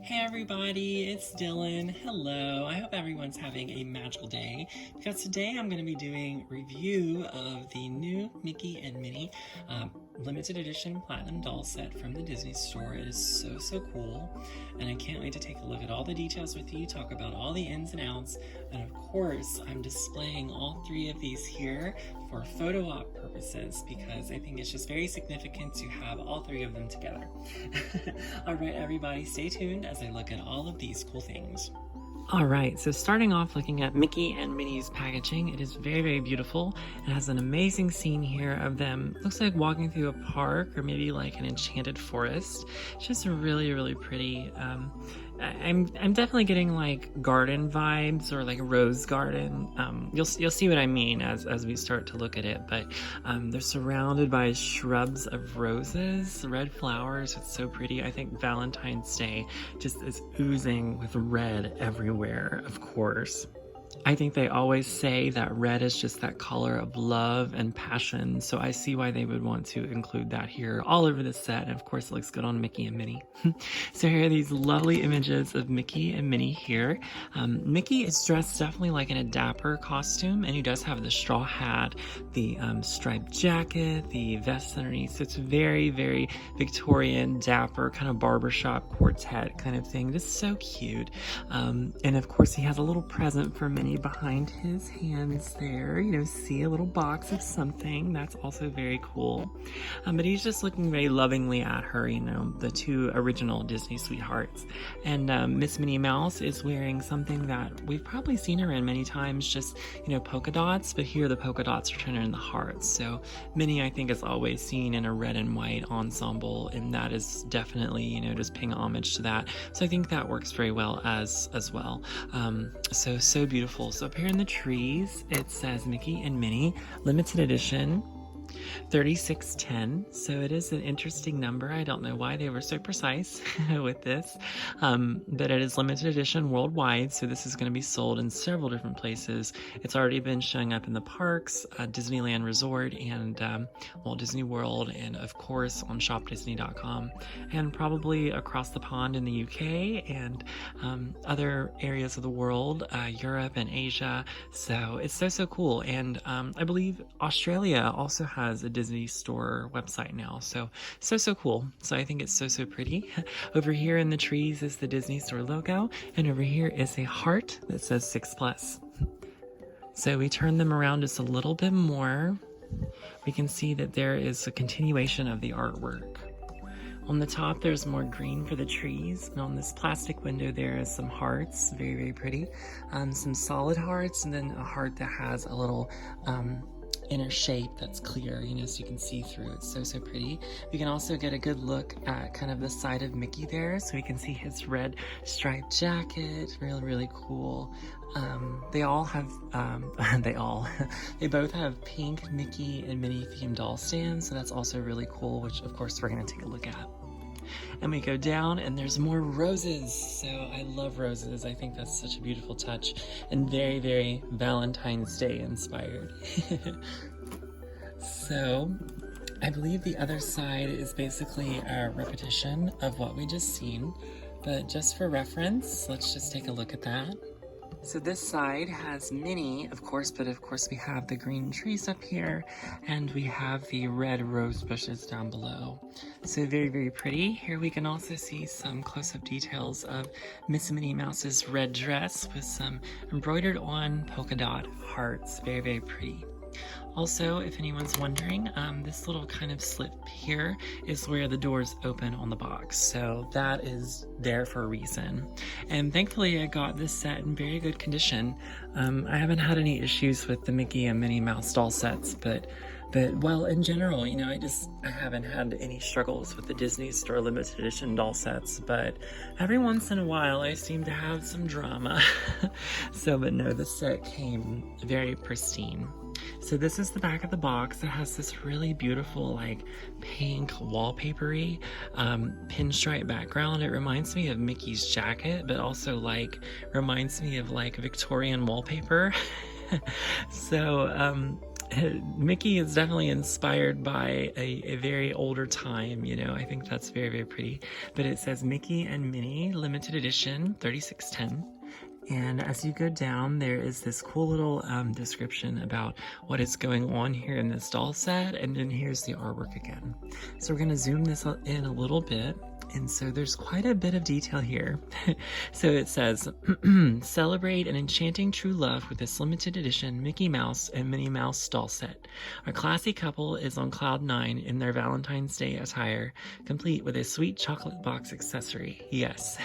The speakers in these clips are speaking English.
Hey everybody, it's Dylan. Hello. I hope everyone's having a magical day because today I'm going to be doing a review of the new Mickey and Minnie limited edition platinum doll set from the Disney store. It is so cool, and I can't wait to take a look at all the details with you, talk about all the ins and outs, and of course I'm displaying all three of these here for photo op purposes because I think it's just very significant to have all three of them together. Alright everybody, stay tuned as I look at all of these cool things. Alright, so starting off looking at Mickey and Minnie's packaging, it is very beautiful. It has an amazing scene here of them, looks like walking through a park or maybe like an enchanted forest. It's just really pretty. I'm definitely getting like garden vibes or like rose garden. You'll see what I mean as we start to look at it, but they're surrounded by shrubs of roses, red flowers. It's so pretty. I think Valentine's Day just is oozing with red everywhere, of course. I think they always say that red is just that color of love and passion, so I see why they would want to include that here all over the set, and of course it looks good on Mickey and Minnie. So here are these lovely images of Mickey and Minnie here. Mickey is dressed definitely like in a dapper costume, and he does have the straw hat, the striped jacket, the vest underneath, so it's very Victorian, dapper, kind of barbershop quartet kind of thing. Just so cute. And of course he has a little present for Minnie behind his hands there. You know, see a little box of something. That's also very cool. But he's just looking very lovingly at her, you know, the two original Disney sweethearts. And Miss Minnie Mouse is wearing something that we've probably seen her in many times, just, you know, polka dots, but here the polka dots are turning into hearts. So Minnie, I think, is always seen in a red and white ensemble, and that is definitely, you know, just paying homage to that. So I think that works very well as well. So beautiful. So up here in the trees, it says Mickey and Minnie, limited edition, 3610. So it is an interesting number. I don't know why they were so precise with this, but it is limited edition worldwide. So this is going to be sold in several different places. It's already been showing up in the parks, Disneyland Resort, and Walt Disney World, and of course on shopdisney.com, and probably across the pond in the UK and other areas of the world, Europe and Asia. So it's so cool. And I believe Australia also has a Disney store website now, so cool. So I think it's so pretty. Over here in the trees is the Disney store logo, and over here is a heart that says 6+. So we turn them around just a little bit more. We can see that there is a continuation of the artwork. On the top, there's more green for the trees, and on this plastic window there is some hearts, very pretty. Some solid hearts, and then a heart that has a little inner shape that's clear, you know, so you can see through. It's so pretty. We can also get a good look at kind of the side of Mickey there, so we can see his red striped jacket. Really cool. They all have they both have pink Mickey and Minnie themed doll stands, so that's also really cool, which of course we're going to take a look at. And we go down and there's more roses. So I love roses. I think that's such a beautiful touch and very Valentine's Day inspired. So I believe the other side is basically a repetition of what we just seen, but just for reference, let's just take a look at that. So this side has Minnie, of course, but of course we have the green trees up here, and we have the red rose bushes down below. So very pretty. Here we can also see some close-up details of Miss Minnie Mouse's red dress with some embroidered on polka dot hearts. Very pretty. Also, if anyone's wondering, this little kind of slit here is where the doors open on the box, so that is there for a reason. And thankfully I got this set in very good condition. I haven't had any issues with the Mickey and Minnie Mouse doll sets, but well, in general, you know, I haven't had any struggles with the Disney Store limited edition doll sets, but every once in a while I seem to have some drama. But no, the set came very pristine. So this is the back of the box. It has this really beautiful, like, pink wallpapery pinstripe background. It reminds me of Mickey's jacket, but also, like, reminds me of, like, Victorian wallpaper. So Mickey is definitely inspired by a very older time, you know. I think that's very, very pretty. But it says Mickey and Minnie, limited edition, 3610. And as you go down, there is this cool little description about what is going on here in this doll set. And then here's the artwork again. So we're going to zoom this in a little bit. And so there's quite a bit of detail here. So it says, celebrate an enchanting true love with this limited edition Mickey Mouse and Minnie Mouse doll set. Our classy couple is on cloud 9 in their Valentine's Day attire, complete with a sweet chocolate box accessory. Yes,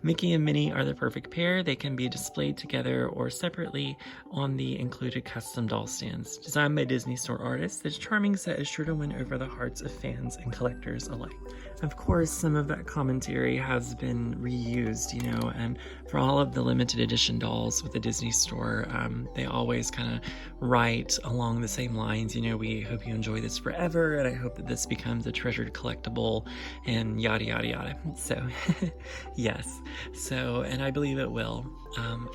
Mickey and Minnie are the perfect pair. They can be displayed together or separately on the included custom doll stands. Designed by Disney Store artists, this charming set is sure to win over the hearts of fans and collectors alike. Of course, some of that commentary has been reused, you know, and for all of the limited edition dolls with the Disney Store, they always kind of write along the same lines, you know, we hope you enjoy this forever, and I hope that this becomes a treasured collectible, and yada, yada, yada. So, yes. So, and I believe it will.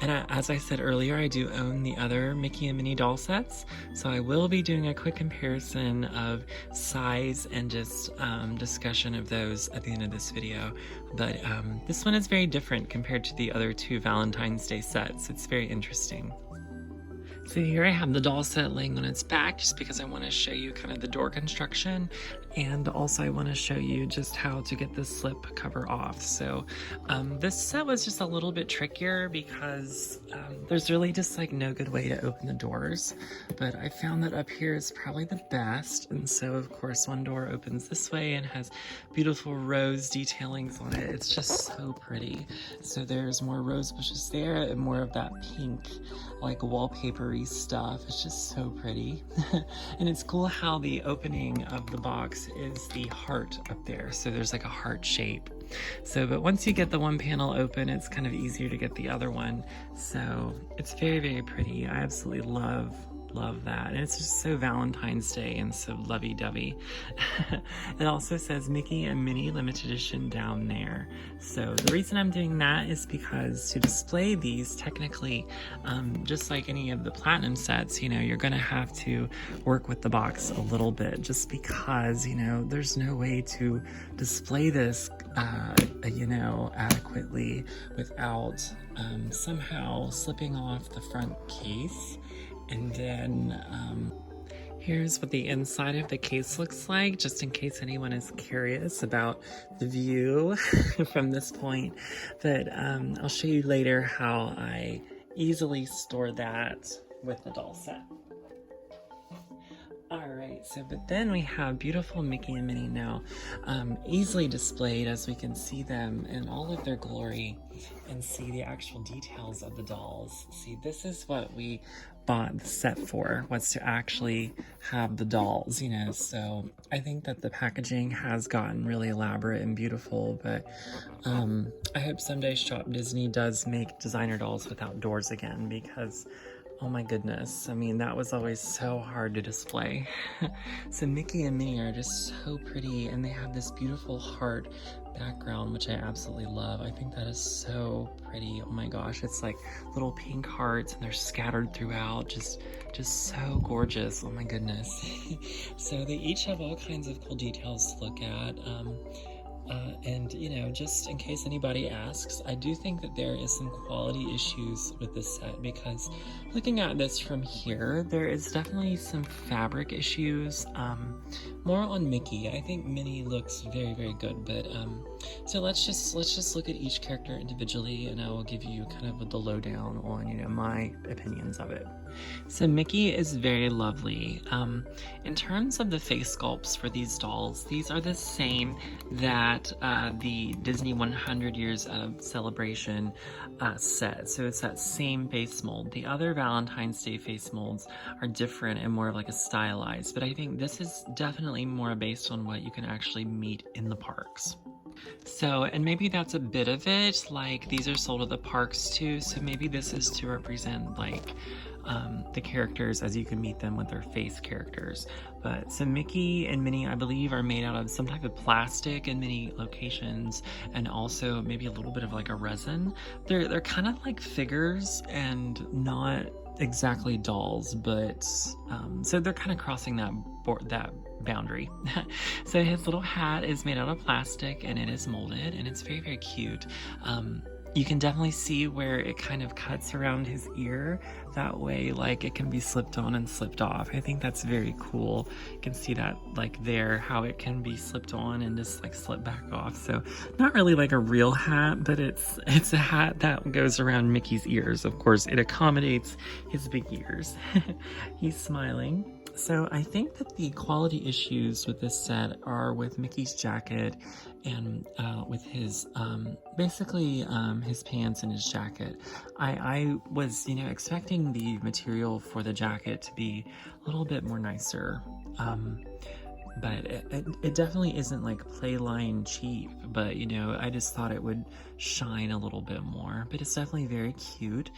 As I said earlier, I do own the other Mickey and Minnie doll sets, so I will be doing a quick comparison of size and just discussion of those at the end of this video. But this one is very different compared to the other two Valentine's Day sets. It's very interesting. So here I have the doll set laying on its back just because I want to show you kind of the door construction, and also I want to show you just how to get the slip cover off. So this set was just a little bit trickier because there's really just like no good way to open the doors, but I found that up here is probably the best. And so of course one door opens this way and has beautiful rose detailings on it. It's just so pretty. So there's more rose bushes there and more of that pink like wallpapery stuff. It's just so pretty. And it's cool how the opening of the box is the heart up there. So there's like a heart shape. So, but once you get the one panel open, it's kind of easier to get the other one. So it's very, very pretty. I absolutely love that, and it's just so Valentine's Day and so lovey-dovey. It also says Mickey and Minnie limited edition down there. So the reason I'm doing that is because to display these, technically, just like any of the platinum sets, you know, you're gonna have to work with the box a little bit, just because, you know, there's no way to display this you know, adequately without somehow slipping off the front case. And then here's what the inside of the case looks like, just in case anyone is curious about the view from this point. But I'll show you later how I easily store that with the doll set. Alright, so but then we have beautiful Mickey and Minnie now, easily displayed as we can see them in all of their glory and see the actual details of the dolls. See, this is what we bought the set for, was to actually have the dolls, you know. So I think that the packaging has gotten really elaborate and beautiful, but I hope someday Shop Disney does make designer dolls without doors again, because oh my goodness, I mean, that was always so hard to display. So Mickey and Minnie are just so pretty, and they have this beautiful heart background, which I absolutely love. I think that is so pretty. Oh my gosh, it's like little pink hearts, and they're scattered throughout. Just so gorgeous. Oh my goodness. So they each have all kinds of cool details to look at. And, you know, just in case anybody asks, I do think that there is some quality issues with this set, because looking at this from here, there is definitely some fabric issues, more on Mickey. I think Minnie looks very, very good, but, so let's just look at each character individually, and I will give you kind of the lowdown on, you know, my opinions of it. So Mickey is very lovely. In terms of the face sculpts for these dolls, these are the same that the Disney 100 Years of Celebration set. So it's that same face mold. The other Valentine's Day face molds are different and more of like a stylized, but I think this is definitely more based on what you can actually meet in the parks. So, and maybe that's a bit of it, like these are sold at the parks too, so maybe this is to represent like the characters as you can meet them with their face characters. But so Mickey and Minnie, I believe, are made out of some type of plastic in many locations, and also maybe a little bit of like a resin. They're kind of like figures and not exactly dolls, but so they're kind of crossing that boundary. So his little hat is made out of plastic and it is molded, and it's very, very cute. You can definitely see where it kind of cuts around his ear. That way, like, it can be slipped on and slipped off. I think that's very cool. You can see that, like, there, how it can be slipped on and just, like, slip back off. So, not really like a real hat, but it's a hat that goes around Mickey's ears. Of course, it accommodates his big ears. He's smiling. So I think that the quality issues with this set are with Mickey's jacket and with his basically his pants and his jacket. I was, you know, expecting the material for the jacket to be a little bit more nicer. But it definitely isn't like Playline cheap, but you know, I just thought it would shine a little bit more. But it's definitely very cute.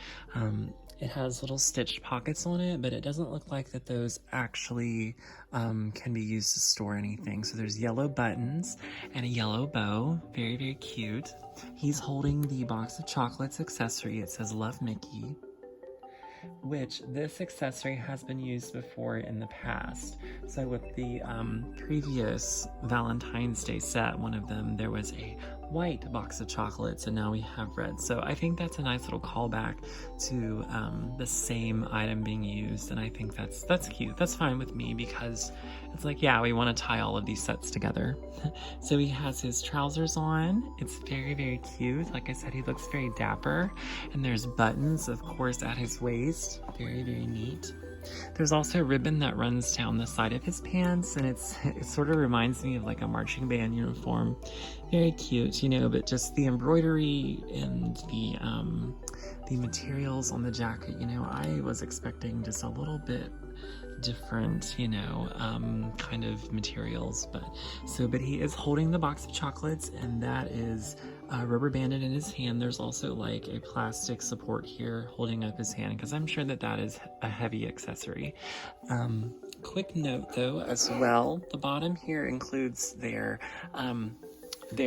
It has little stitched pockets on it, but it doesn't look like that those actually can be used to store anything. So there's yellow buttons and a yellow bow. Very, very cute. He's holding the box of chocolates accessory. It says Love Mickey, which this accessory has been used before in the past. So with the previous Valentine's Day set, one of them, there was a white box of chocolates, and now we have red. So I think that's a nice little callback to the same item being used, and I think that's cute. That's fine with me, because it's like, yeah, we want to tie all of these sets together. So he has his trousers on. It's very, very cute. Like I said, he looks very dapper, and there's buttons, of course, at his waist. Very, very neat. There's also a ribbon that runs down the side of his pants, and it sort of reminds me of like a marching band uniform. Very cute, you know, but just the embroidery and the materials on the jacket, you know, I was expecting just a little bit different, you know, kind of materials, but he is holding the box of chocolates, and that is rubber banded in his hand. There's also like a plastic support here holding up his hand, because I'm sure that that is a heavy accessory. Quick note though as well, the bottom here includes their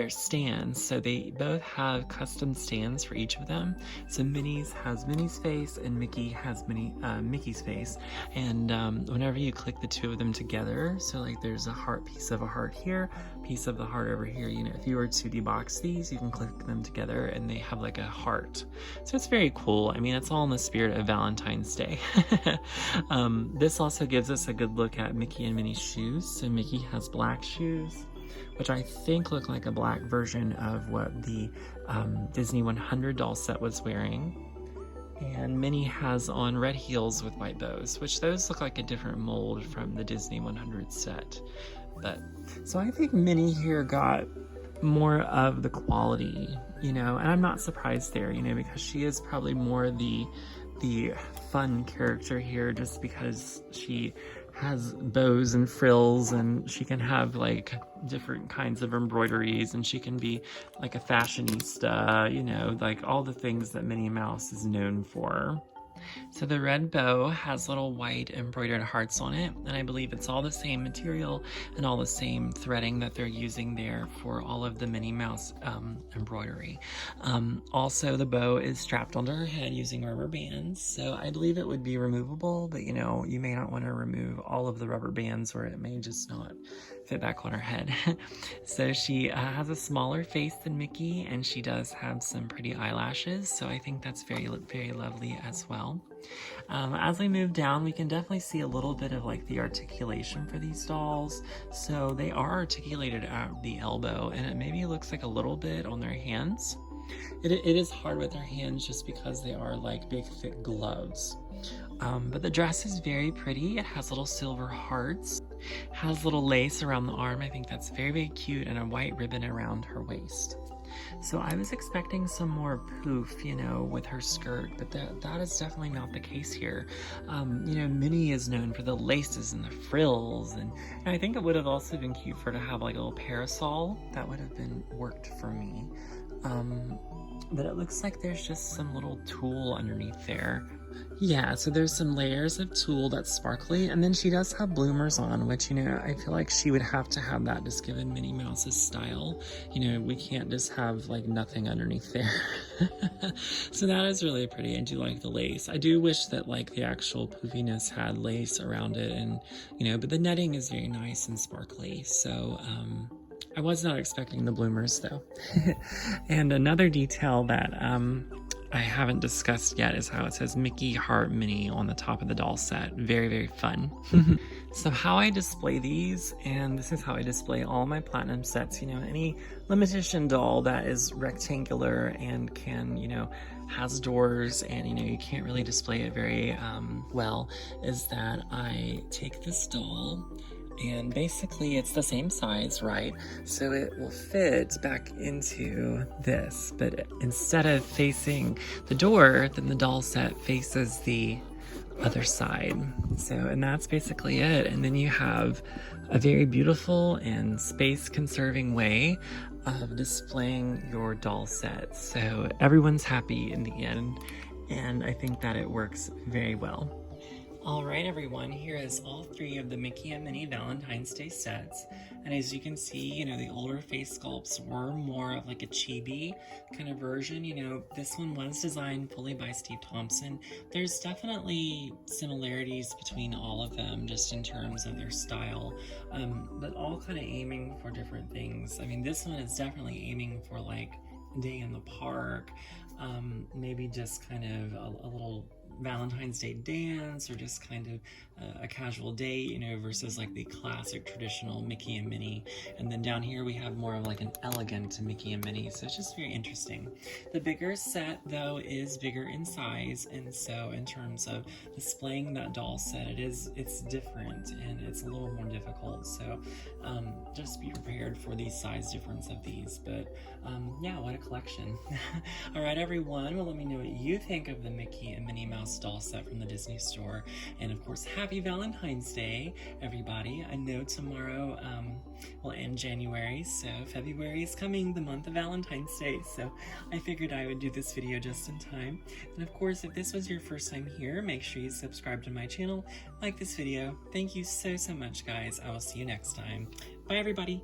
stands. So they both have custom stands for each of them. So Minnie's has Minnie's face and Mickey has Mickey's face. And whenever you click the two of them together, so like there's a heart, piece of a heart here, piece of the heart over here, you know, if you were to debox these, you can click them together and they have like a heart. So it's very cool. I mean, it's all in the spirit of Valentine's Day. This also gives us a good look at Mickey and Minnie's shoes. So Mickey has black shoes, which I think look like a black version of what the Disney 100 doll set was wearing. And Minnie has on red heels with white bows, which those look like a different mold from the Disney 100 set. But so I think Minnie here got more of the quality, you know, and I'm not surprised there, you know, because she is probably more the fun character here, just because she has bows and frills, and she can have like different kinds of embroideries, and she can be like a fashionista, you know, like all the things that Minnie Mouse is known for. So the red bow has little white embroidered hearts on it, and I believe it's all the same material and all the same threading that they're using there for all of the Minnie Mouse embroidery. Also, the bow is strapped onto her head using rubber bands, so I believe it would be removable, but you know, you may not want to remove all of the rubber bands, or it may just not fit back on her head. So she has a smaller face than Mickey, and she does have some pretty eyelashes, so I think that's very, very lovely as well. As we move down, we can definitely see a little bit of like the articulation for these dolls. So they are articulated at the elbow, and it maybe looks like a little bit on their hands. It is hard with their hands just because they are like big thick gloves. But the dress is very pretty. It has little silver hearts, has little lace around the arm. I think that's very, very cute, and a white ribbon around her waist. So I was expecting some more poof, you know, with her skirt, but that is definitely not the case here. You know, Minnie is known for the laces and the frills, and I think it would have also been cute for her to have like a little parasol. That would have been worked for me. But it looks like there's just some little tulle underneath there. Yeah, so there's some layers of tulle that's sparkly, and then she does have bloomers on, which, you know, I feel like she would have to have that just given Minnie Mouse's style. You know, we can't just have like nothing underneath there. So that is really pretty. I do like the lace. I do wish that like the actual poofiness had lace around it, and, you know, but the netting is very nice and sparkly. So, I was not expecting the bloomers though. And another detail that I haven't discussed yet is how it says Mickey, Heart, Minnie on the top of the doll set. Very, very fun. So how I display these, and this is how I display all my platinum sets, you know, any limitation doll that is rectangular and can, you know, has doors and, you know, you can't really display it very well, is that I take this doll and basically it's the same size, right? So it will fit back into this, but instead of facing the door, then the doll set faces the other side. So, and that's basically it. And then you have a very beautiful and space conserving way of displaying your doll set. So everyone's happy in the end, and I think that it works very well. All right, everyone, here is all three of the Mickey and Minnie Valentine's Day sets. And as you can see, you know, the older face sculpts were more of like a chibi kind of version. You know, this one was designed fully by Steve Thompson. There's definitely similarities between all of them just in terms of their style, but all kind of aiming for different things. I mean, this one is definitely aiming for like a day in the park, maybe just kind of a little Valentine's Day dance, or just kind of a casual date, you know, versus like the classic traditional Mickey and Minnie. And then down here we have more of like an elegant Mickey and Minnie, so it's just very interesting. The bigger set though is bigger in size, and so in terms of displaying that doll set, it's different and it's a little more difficult. So just be prepared for the size difference of these. But yeah, what a collection. All right, everyone, well, let me know what you think of the Mickey and Minnie Mouse doll set from the Disney Store. And of course, happy Valentine's Day, everybody. I know tomorrow will end January, so February is coming, the month of Valentine's Day, so I figured I would do this video just in time. And of course, if this was your first time here, make sure you subscribe to my channel, like this video. Thank you so much, guys. I will see you next time. Bye, everybody.